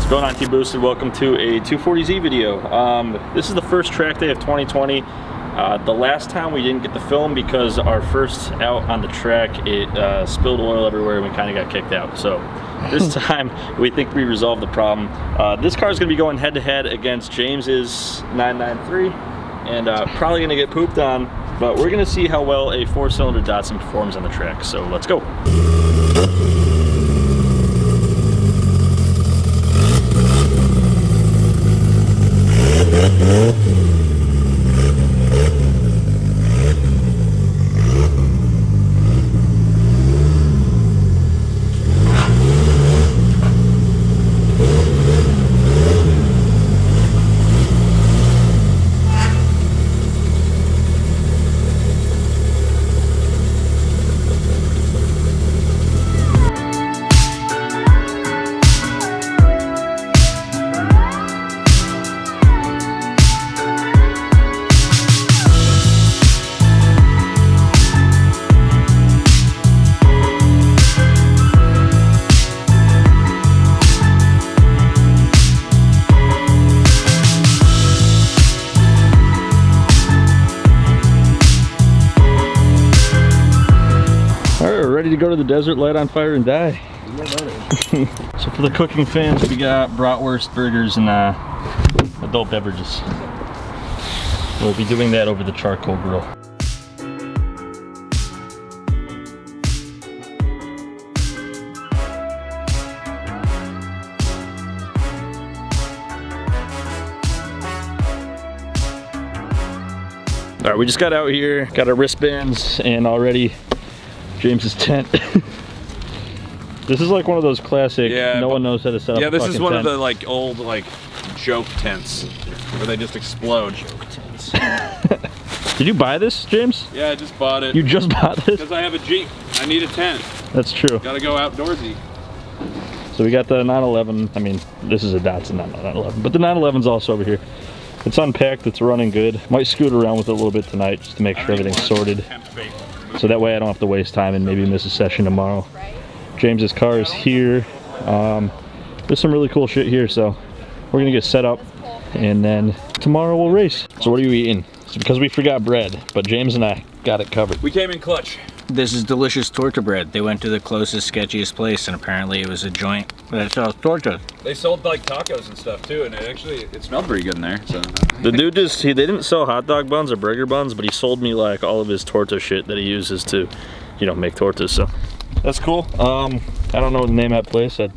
What's going on, Teamboosted? Welcome to a 240Z video. This is the first track day of 2020. The last time we didn't get the film because our first out on the track, it spilled oil everywhere and we kind of got kicked out. So this time we think we resolved the problem. This car is going to be going head to head against James's 993 and probably going to get pooped on, but we're going to see how well a 4-cylinder Datsun performs on the track. So let's go. Ready to go to the desert, light on fire, and die. So for the cooking fans, we got bratwurst, burgers, and adult beverages. We'll be doing that over the charcoal grill. All right, we just got out here, got our wristbands, and already James's tent. This is like one of those classic, no one knows how to set up a this is one tent. of the like old like joke tents where they just explode. Joke tents. Did you buy this, James? Yeah, I just bought it. You just bought this? Because I have a Jeep. I need a tent. That's true. Gotta go outdoorsy. So we got the 911. I mean, this is a Datsun, not 911, but the 911's also over here. It's unpacked, it's running good. Might scoot around with it a little bit tonight just to make sure everything's sorted. So that way I don't have to waste time and maybe miss a session tomorrow. James's car is here. There's some really cool shit here, so we're gonna get set up and then tomorrow we'll race. So what are you eating? It's because we forgot bread, but James and I got it covered. We came in clutch. This is delicious torta bread. They went to the closest, sketchiest place, and apparently it was a joint that sells tortas. They sold like tacos and stuff too, and it smelled pretty good in there. So the dude they didn't sell hot dog buns or burger buns, but he sold me like all of his torta shit that he uses to, you know, make tortas. So that's cool. I don't know the name of that place. I'd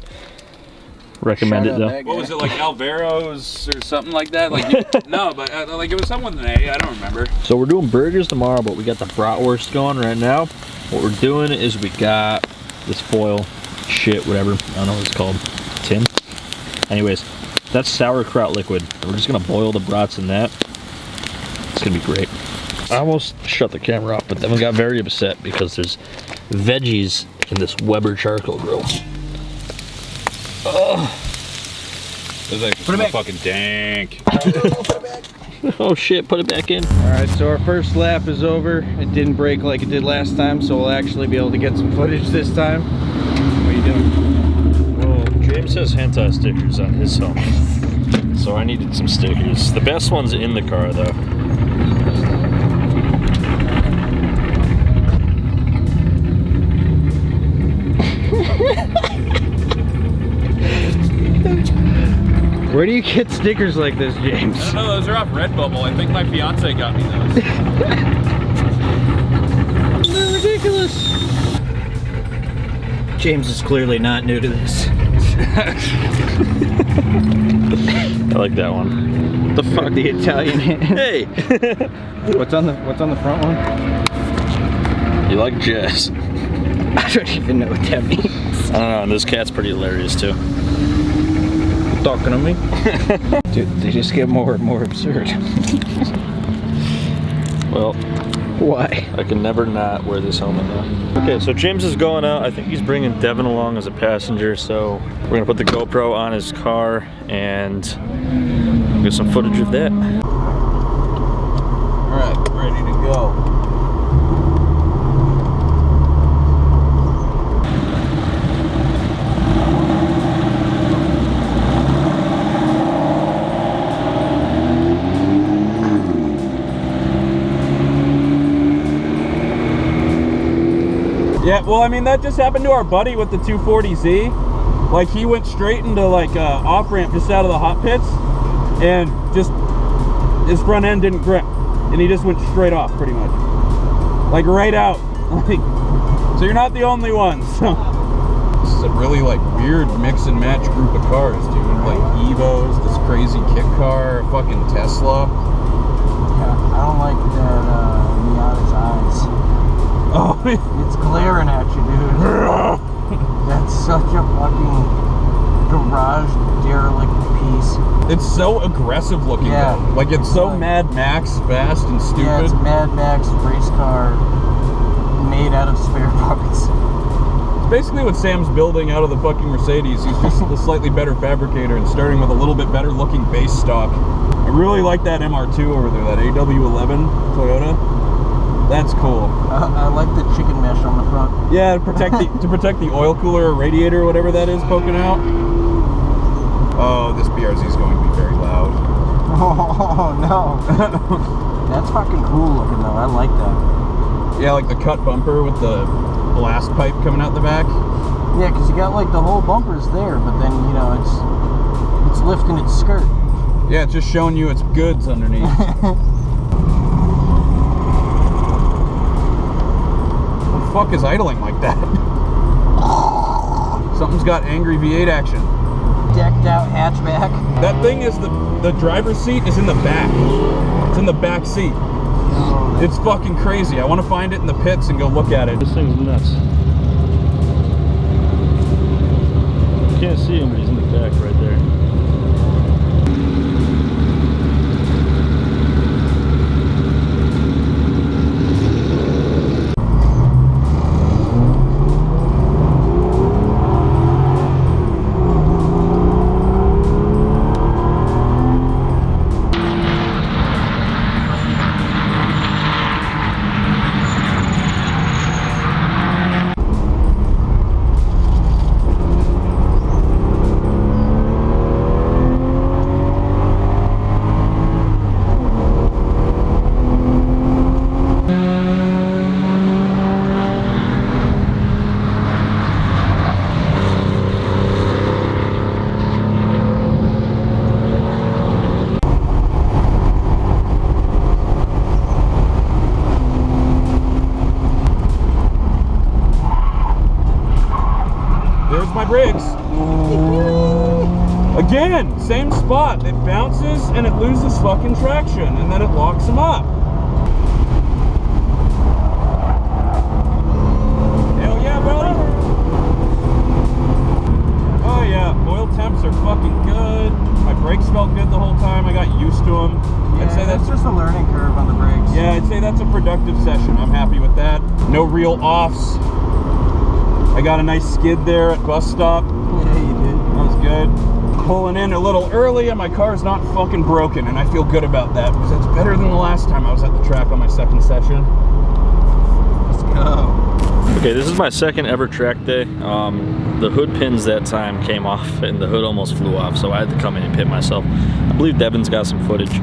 recommend it though. What was it, like Alvaro's or something like that? Like no, but like it was something with an A. I don't remember. So we're doing burgers tomorrow, but we got the bratwurst going right now. What we're doing is we got this foil shit, whatever, I don't know what it's called, tin. Anyways, that's sauerkraut liquid. We're just gonna boil the brats in that. It's gonna be great. I almost shut the camera off, but then we got very upset because there's veggies in this Weber charcoal grill. It was like fucking dank. Oh shit, put it back in. Alright, so our first lap is over. It didn't break like it did last time, so we'll actually be able to get some footage this time. What are you doing? Well, James has hentai stickers on his helmet, so I needed some stickers. The best one's in the car though. Where do you get stickers like this, James? I don't know, those are off Redbubble. I think my fiance got me those. They're ridiculous. James is clearly not new to this. I like that one. What the fuck? The Italian hand. Hey! What's on the front one? You like jazz? I don't even know what that means. I don't know, and this cat's pretty hilarious too. Talking to me? Dude, they just get more and more absurd. Well, why? I can never not wear this helmet now. Okay, so James is going out. I think he's bringing Devin along as a passenger, so we're gonna put the GoPro on his car and get some footage of that. All right, ready to go. Yeah, well, I mean, that just happened to our buddy with the 240Z. Like, he went straight into, like, off-ramp just out of the hot pits, and just, his front end didn't grip. And he just went straight off, pretty much. Like, right out. Like, so you're not the only one, so. This is a really, like, weird mix and match group of cars, dude. Like, Evos, this crazy kit car, fucking Tesla. Yeah, I don't like that Miata's eyes. Oh, It's glaring at you, dude. That's such a fucking garage derelict piece. It's so aggressive looking, Yeah. though. Like, it's so Mad Max, fast and stupid. Yeah, it's a Mad Max race car made out of spare parts. It's basically what Sam's building out of the fucking Mercedes. He's just a slightly better fabricator and starting with a little bit better looking base stock. I really like that MR2 over there, that AW11 Toyota. That's cool. I like the chicken mesh on the front. Yeah, to protect the oil cooler or radiator or whatever that is poking out. Oh, this BRZ is going to be very loud. Oh no. That's fucking cool looking though. I like that. Yeah, like the cut bumper with the blast pipe coming out the back. Yeah, because you got like the whole bumpers there, but then you know it's lifting its skirt. Yeah, it's just showing you its goods underneath. What the fuck is idling like that? Something's got angry V8 action. Decked out hatchback. That thing is the driver's seat is in the back. It's in the back seat. Oh, It's fucking crazy. I want to find it in the pits and go look at it. This thing's nuts. You can't see him, but he's in the back right there. There's my brakes. Again, same spot. It bounces and it loses fucking traction and then it locks them up. Hell yeah, brother. Oh yeah, oil temps are fucking good. My brakes felt good the whole time. I got used to them. yeah, I'd say that's just a learning curve on the brakes. yeah, I'd say that's a productive session. I'm happy with that. No real offs. I got a nice skid there at bus stop. Yeah, you did. That was good. Pulling in a little early and my car's not fucking broken, and I feel good about that because that's better than the last time I was at the track on my second session. Let's go. Okay, this is my second ever track day. The hood pins that time came off and the hood almost flew off, so I had to come in and pit myself. I believe Devin's got some footage.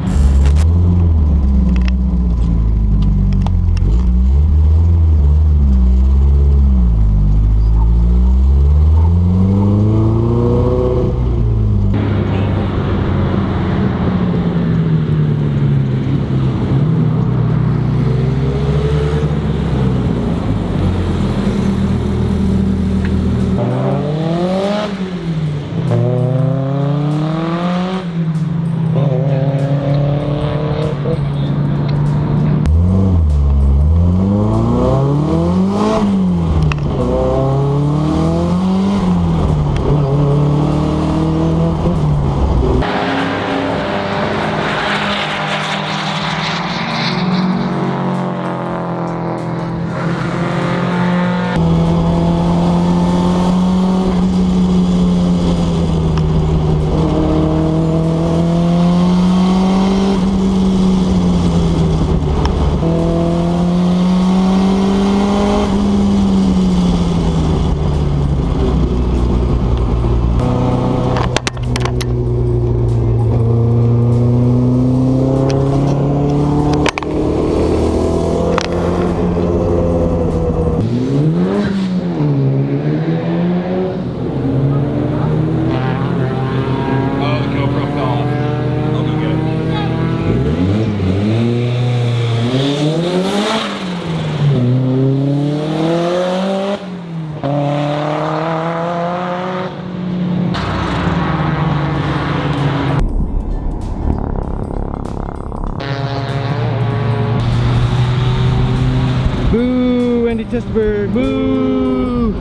Randy Testenberg. Boo!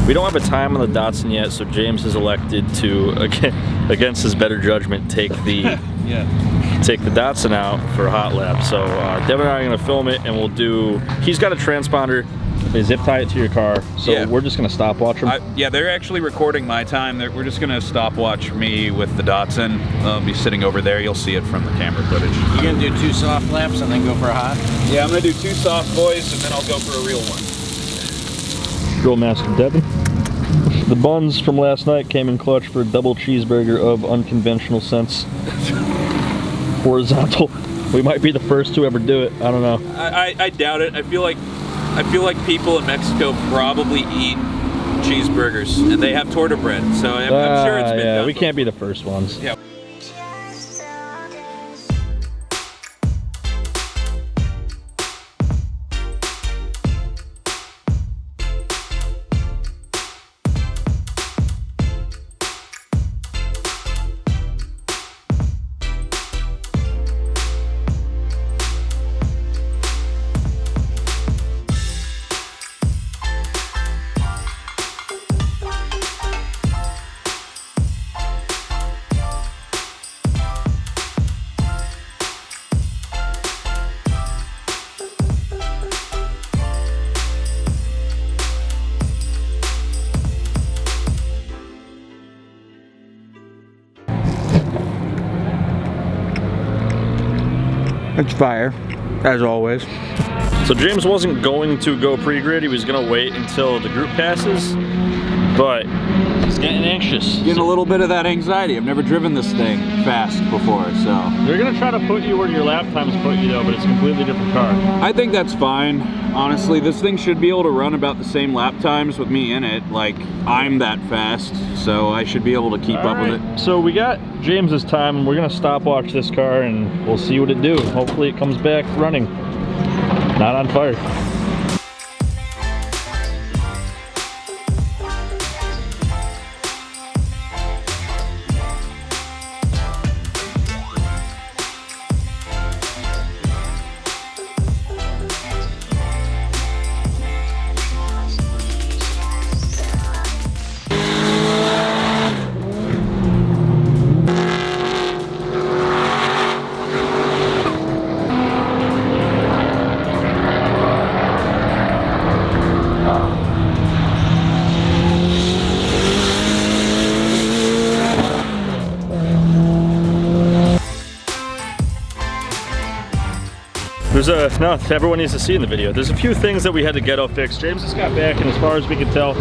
We don't have a time on the Datsun yet, so James has elected to, against his better judgment, take the take the Datsun out for a hot lap. So Devin and I are gonna film it, and we'll do. He's got a transponder. They zip tie it to your car, so we're just gonna stopwatch them. Yeah, they're actually recording my time. We're just gonna stopwatch me with the Datsun. I'll be sitting over there. You'll see it from the camera footage. You gonna do 2 soft laps and then go for a hot? Yeah, I'm gonna do 2 soft boys, and then I'll go for a real one. Grill Master Devin. The buns from last night came in clutch for a double cheeseburger of unconventional sense. Horizontal. We might be the first to ever do it. I don't know. I doubt it. I feel like people in Mexico probably eat cheeseburgers, and they have torta bread. So I'm sure it's been done. We can't be the first ones. Yeah. It's fire, as always. So James wasn't going to go pre-grid. He was gonna wait until the group passes, but he's getting anxious. Getting a little bit of that anxiety. I've never driven this thing fast before, so. They're gonna try to put you where your lap times put you though, but it's a completely different car. I think that's fine. Honestly, this thing should be able to run about the same lap times with me in it. Like, I'm that fast, so I should be able to keep up with it. So we got James's time, and we're gonna stopwatch this car, and we'll see what it do. Hopefully it comes back running, not on fire. No, everyone needs to see in the video. There's a few things that we had to ghetto fix. James just got back, and as far as we can tell,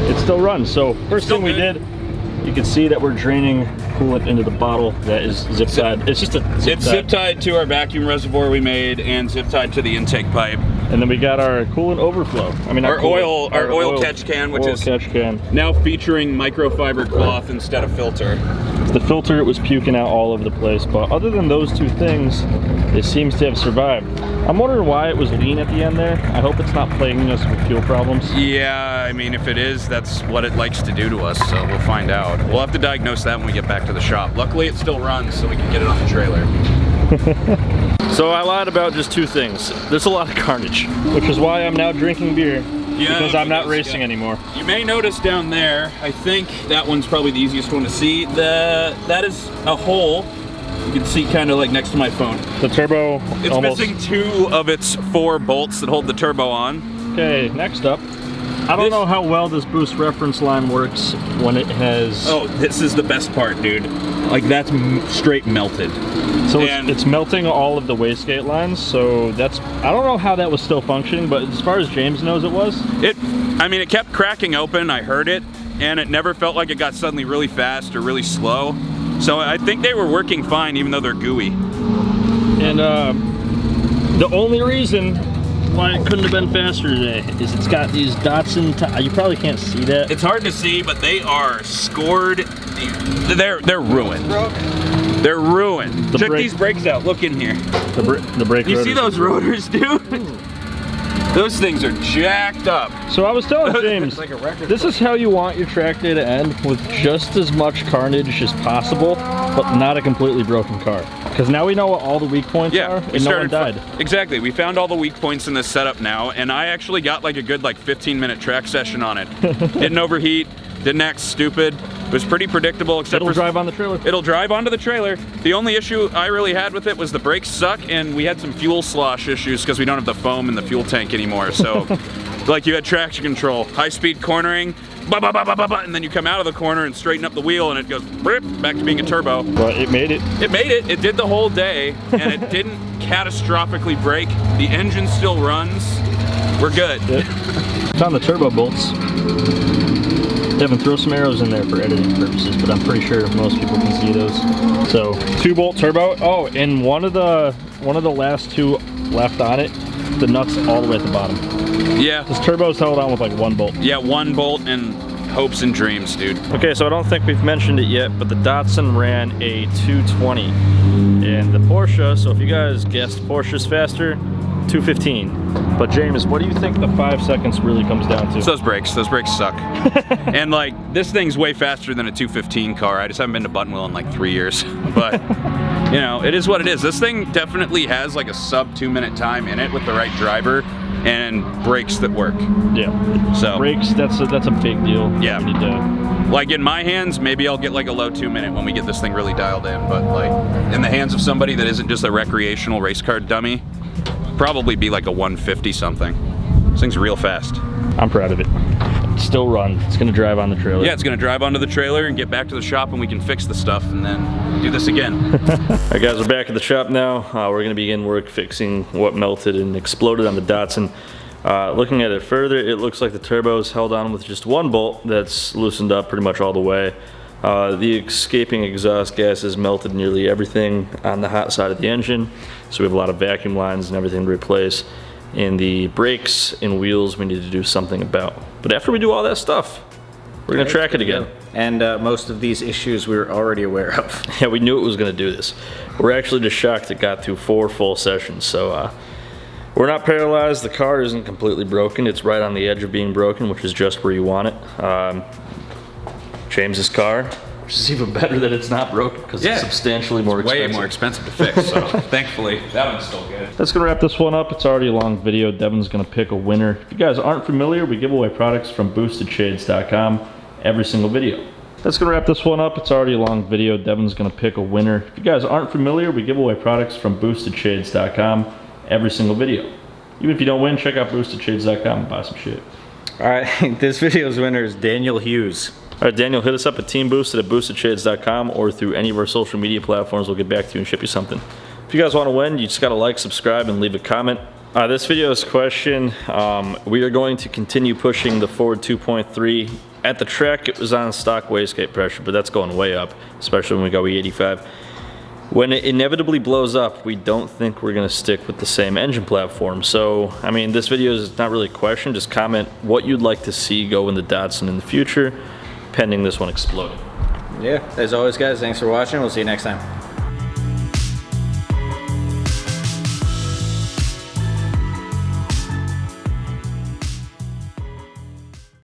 it still runs. So first thing we did, you can see that we're draining coolant into the bottle that is zip tied. It's just a zip tie. Zip tied to our vacuum reservoir we made, and zip tied to the intake pipe. And then we got our coolant overflow. I mean, our oil catch can, which is now featuring microfiber cloth instead of filter. The filter was puking out all over the place, but other than those two things, it seems to have survived. I'm wondering why it was lean at the end there. I hope it's not plaguing us with fuel problems. Yeah, I mean, if it is, that's what it likes to do to us, so we'll find out. We'll have to diagnose that when we get back to the shop. Luckily, it still runs, so we can get it on the trailer. So I lied about just 2 things. There's a lot of carnage, which is why I'm now drinking beer. Because I'm not racing anymore. You may notice down there, I think that one's probably the easiest one to see. That is a hole. You can see kind of like next to my phone. The turbo It's missing 2 of its 4 bolts that hold the turbo on. Okay, next up. I don't know how well this boost reference line works when it has... Oh, this is the best part, dude. Like, that's straight melted. So it's melting all of the wastegate lines, so that's... I don't know how that was still functioning, but as far as James knows it was. I mean, it kept cracking open, I heard it, and it never felt like it got suddenly really fast or really slow. So I think they were working fine, even though they're gooey. And the only reason why it couldn't have been faster today is it's got these Datsun you probably can't see that. It's hard to see, but they are scored. They're ruined. They're ruined. Check these brakes out. Look in here. The brake You see those rotors, dude? Those things are jacked up. So I was telling James, like this is how you want your track day to end, with just as much carnage as possible, but not a completely broken car. Because now we know what all the weak points are, and no one died. Exactly. We found all the weak points in this setup now, and I actually got like a good 15-minute track session on it. Didn't overheat, didn't act stupid. It was pretty predictable, except It'll drive on the trailer. It'll drive onto the trailer. The only issue I really had with it was the brakes suck, and we had some fuel slosh issues because we don't have the foam in the fuel tank anymore. So, like, you had traction control, high-speed cornering, bah, bah, bah, bah, bah, bah, and then you come out of the corner and straighten up the wheel, and it goes back to being a turbo. But it made it. It made it. It did the whole day, and it didn't catastrophically break. The engine still runs. We're good. It's on the turbo bolts. Devin, throw some arrows in there for editing purposes, but I'm pretty sure most people can see those. So 2-bolt turbo. Oh, and one of the last two left on it, the nuts all the way at the bottom. Yeah. This turbo's held on with like 1 bolt. Yeah, 1 bolt and hopes and dreams, dude. Okay, so I don't think we've mentioned it yet, but the Datsun ran a 220, and the Porsche. So if you guys guessed Porsche's faster, 215. But James, what do you think the 5 seconds really comes down to? It's those brakes. Those brakes suck. And like, this thing's way faster than a 215 car. I just haven't been to Buttonwell in like 3 years. But, you know, it is what it is. This thing definitely has like a sub 2-minute time in it with the right driver and brakes that work. Yeah. So brakes, that's a big deal. Yeah. We need to, like in my hands, maybe I'll get like a low 2-minute when we get this thing really dialed in. But like in the hands of somebody that isn't just a recreational race car dummy, probably be like a 150 something. This thing's real fast. I'm proud of it. Still run. It's gonna drive on the trailer. Yeah, it's gonna drive onto the trailer and get back to the shop, and we can fix the stuff and then do this again. Alright guys, we're back at the shop now. We're gonna begin work fixing what melted and exploded on the Datsun. Looking at it further, it looks like the turbo's held on with just 1 bolt that's loosened up pretty much all the way. The escaping exhaust gases melted nearly everything on the hot side of the engine, so we have a lot of vacuum lines and everything to replace. And the brakes and wheels we need to do something about. But after we do all that stuff, we're gonna track it again. And most of these issues we were already aware of. Yeah, we knew it was gonna do this. We're actually just shocked it got through 4 full sessions. So we're not paralyzed. The car isn't completely broken. It's right on the edge of being broken, which is just where you want it. James's car, which is even better that it's not broken because it's substantially more expensive. Way more expensive to fix, so thankfully that one's still good. That's gonna wrap this one up. It's already a long video. Devin's gonna pick a winner. If you guys aren't familiar, we give away products from boostedshades.com every single video. That's gonna wrap this one up. It's already a long video. Devin's gonna pick a winner. If you guys aren't familiar, we give away products from boostedshades.com every single video. Even if you don't win, check out boostedshades.com and buy some shit. All right, this video's winner is Daniel Hughes. All right, Daniel, hit us up at Teamboosted at boostedshades.com or through any of our social media platforms. We'll get back to you and ship you something. If you guys want to win, you just got to like, subscribe, and leave a comment. This video's question, we are going to continue pushing the Ford 2.3. At the track, it was on stock wastegate pressure, but that's going way up, especially when we go E85. When it inevitably blows up, we don't think we're going to stick with the same engine platform. So, I mean, this video is not really a question. Just comment what you'd like to see go in the Datsun in the future, pending this one exploding. Yeah, as always guys, thanks for watching. We'll see you next time.